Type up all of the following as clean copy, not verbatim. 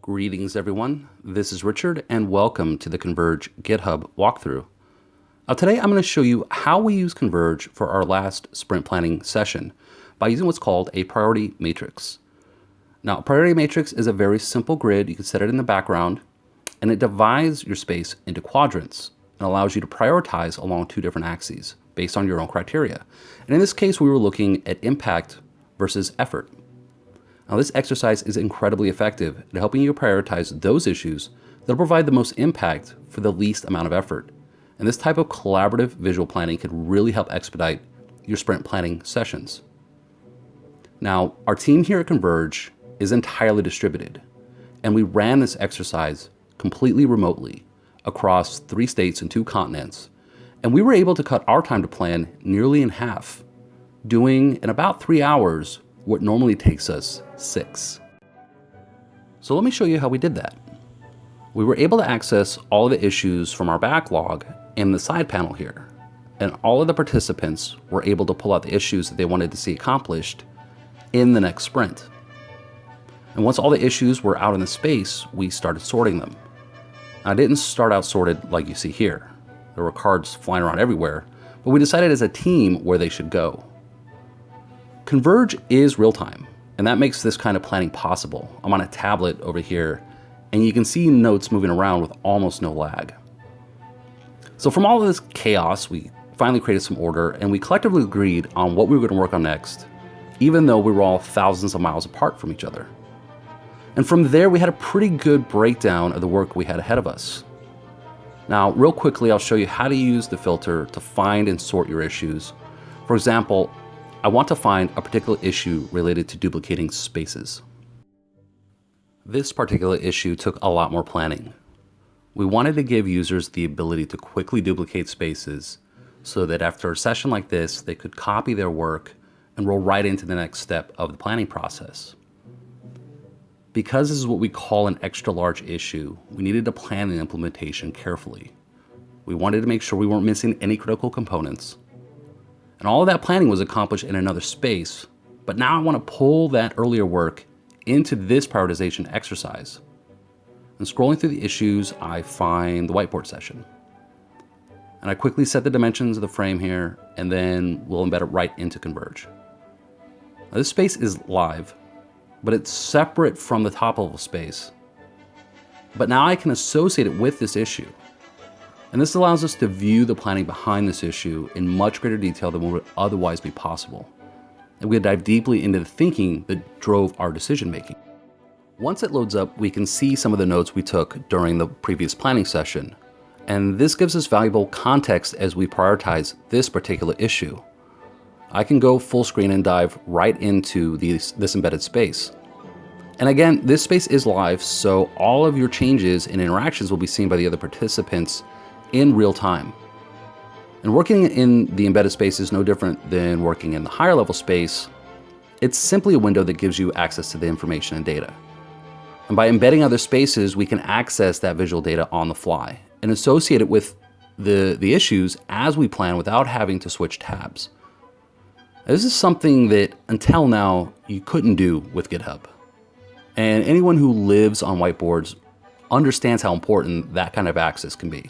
Greetings everyone, this is Richard and welcome to the Cnverg GitHub walkthrough. Today I'm going to show you how we use Cnverg for our last sprint planning session by using what's called a priority matrix. Now, a priority matrix is a very simple grid. You can set it in the background and it divides your space into quadrants and allows you to prioritize along two different axes based on your own criteria. And in this case, we were looking at impact versus effort. Now, this exercise is incredibly effective at helping you prioritize those issues that will provide the most impact for the least amount of effort. And this type of collaborative visual planning can really help expedite your sprint planning sessions. Now, our team here at Cnverg is entirely distributed, and we ran this exercise completely remotely across 3 states and 2 continents, and we were able to cut our time to plan nearly in half, doing in about 3 hours what normally takes us 6. So let me show you how we did that. We were able to access all of the issues from our backlog in the side panel here, and all of the participants were able to pull out the issues that they wanted to see accomplished in the next sprint. And once all the issues were out in the space, we started sorting them. Now, I didn't start out sorted like you see here. There were cards flying around everywhere, but we decided as a team where they should go. Cnverg is real-time, and that makes this kind of planning possible. I'm on a tablet over here, and you can see notes moving around with almost no lag. So from all of this chaos, we finally created some order, and we collectively agreed on what we were going to work on next, even though we were all thousands of miles apart from each other. And from there, we had a pretty good breakdown of the work we had ahead of us. Now, real quickly, I'll show you how to use the filter to find and sort your issues. For example, I want to find a particular issue related to duplicating spaces. This particular issue took a lot more planning. We wanted to give users the ability to quickly duplicate spaces so that after a session like this, they could copy their work and roll right into the next step of the planning process. Because this is what we call an extra large issue, we needed to plan the implementation carefully. We wanted to make sure we weren't missing any critical components. And all of that planning was accomplished in another space, but now I want to pull that earlier work into this prioritization exercise. And scrolling through the issues, I find the whiteboard session. And I quickly set the dimensions of the frame here, and then we'll embed it right into Cnverg. Now, this space is live, but it's separate from the top level space. But now I can associate it with this issue. And this allows us to view the planning behind this issue in much greater detail than would otherwise be possible. And we dive deeply into the thinking that drove our decision making. Once it loads up, we can see some of the notes we took during the previous planning session. And this gives us valuable context as we prioritize this particular issue. I can go full screen and dive right into this embedded space. And again, this space is live, so all of your changes and interactions will be seen by the other participants in real time. And working in the embedded space is no different than working in the higher level space. It's simply a window that gives you access to the information and data. And by embedding other spaces, we can access that visual data on the fly and associate it with the issues as we plan without having to switch tabs. This is something that until now you couldn't do with GitHub. And anyone who lives on whiteboards understands how important that kind of access can be.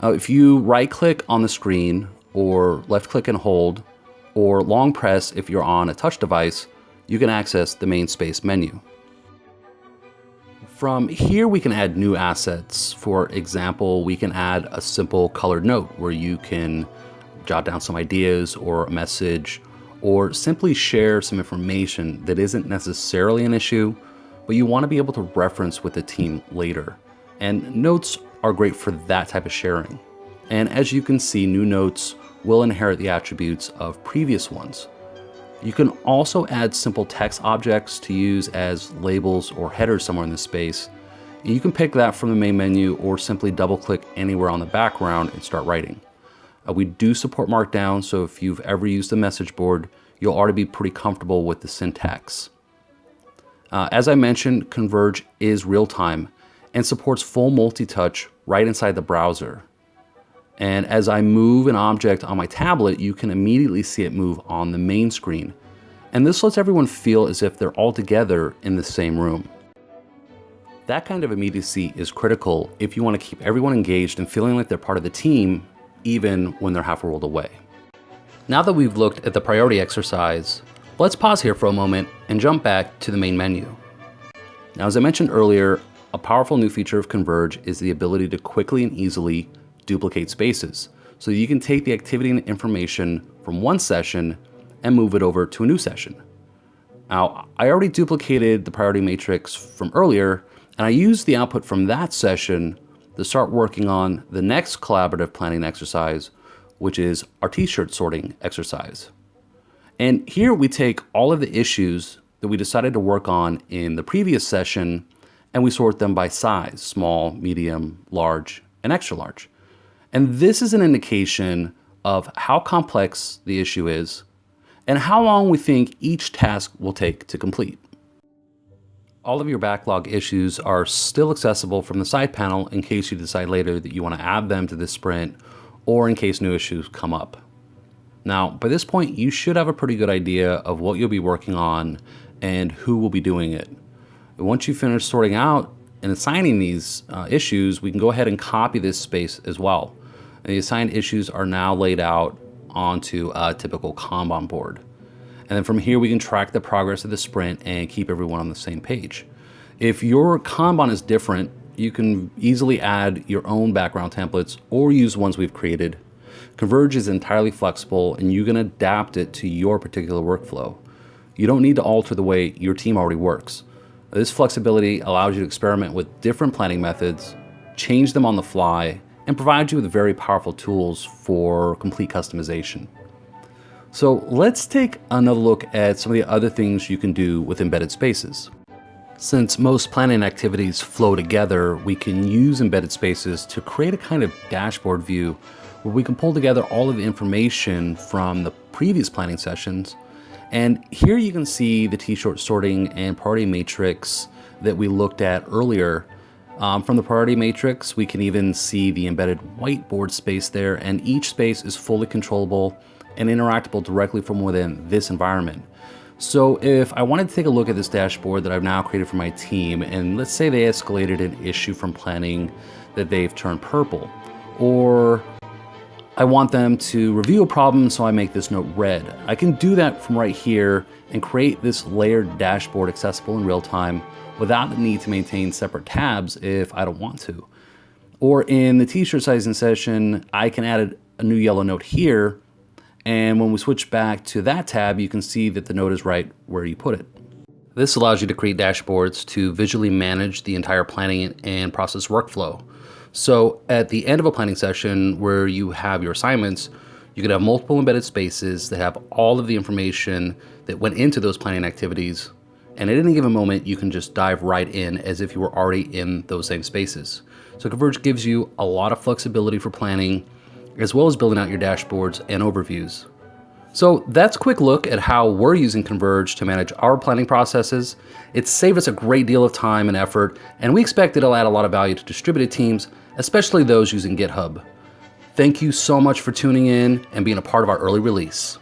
If you right-click on the screen, or left-click and hold, or long press if you're on a touch device, you can access the main space menu. From here, we can add new assets. For example, we can add a simple colored note where you can jot down some ideas or a message, or simply share some information that isn't necessarily an issue, but you want to be able to reference with the team later. And notes are great for that type of sharing. And as you can see, new notes will inherit the attributes of previous ones. You can also add simple text objects to use as labels or headers somewhere in the space. And you can pick that from the main menu or simply double click anywhere on the background and start writing. We do support Markdown, so if you've ever used a message board, you'll already be pretty comfortable with the syntax. As I mentioned, Cnverg is real-time and supports full multi-touch right inside the browser. And as I move an object on my tablet, you can immediately see it move on the main screen. And this lets everyone feel as if they're all together in the same room. That kind of immediacy is critical if you want to keep everyone engaged and feeling like they're part of the team, even when they're half a world away. Now that we've looked at the priority exercise, let's pause here for a moment and jump back to the main menu. Now, as I mentioned earlier, a powerful new feature of Cnverg is the ability to quickly and easily duplicate spaces. So you can take the activity and information from one session and move it over to a new session. Now, I already duplicated the priority matrix from earlier, and I used the output from that session to start working on the next collaborative planning exercise, which is our t-shirt sorting exercise. And here we take all of the issues that we decided to work on in the previous session, and we sort them by size: small, medium, large, and extra large. And this is an indication of how complex the issue is and how long we think each task will take to complete. All of your backlog issues are still accessible from the side panel in case you decide later that you want to add them to this sprint or in case new issues come up. Now, by this point, you should have a pretty good idea of what you'll be working on and who will be doing it. And once you finish sorting out and assigning these issues, we can go ahead and copy this space as well. And the assigned issues are now laid out onto a typical Kanban board. And then from here, we can track the progress of the sprint and keep everyone on the same page. If your Kanban is different, you can easily add your own background templates or use ones we've created. Cnverg is entirely flexible and you can adapt it to your particular workflow. You don't need to alter the way your team already works. This flexibility allows you to experiment with different planning methods, change them on the fly, and provide you with very powerful tools for complete customization. So let's take another look at some of the other things you can do with embedded spaces. Since most planning activities flow together, we can use embedded spaces to create a kind of dashboard view where we can pull together all of the information from the previous planning sessions. And here you can see the t-shirt sorting and priority matrix that we looked at earlier. From the priority matrix, we can even see the embedded whiteboard space there, and each space is fully controllable and interactable directly from within this environment. So if I wanted to take a look at this dashboard that I've now created for my team, and let's say they escalated an issue from planning that they've turned purple, or I want them to review a problem, so I make this note red. I can do that from right here and create this layered dashboard accessible in real time without the need to maintain separate tabs if I don't want to. Or in the t-shirt sizing session, I can add a new yellow note here, and when we switch back to that tab, you can see that the note is right where you put it. This allows you to create dashboards to visually manage the entire planning and process workflow. So at the end of a planning session where you have your assignments, you can have multiple embedded spaces that have all of the information that went into those planning activities. And at any given moment, you can just dive right in as if you were already in those same spaces. So Cnverg gives you a lot of flexibility for planning, as well as building out your dashboards and overviews. So that's a quick look at how we're using Cnverg to manage our planning processes. It's saved us a great deal of time and effort, and we expect it'll add a lot of value to distributed teams, especially those using GitHub. Thank you so much for tuning in and being a part of our early release.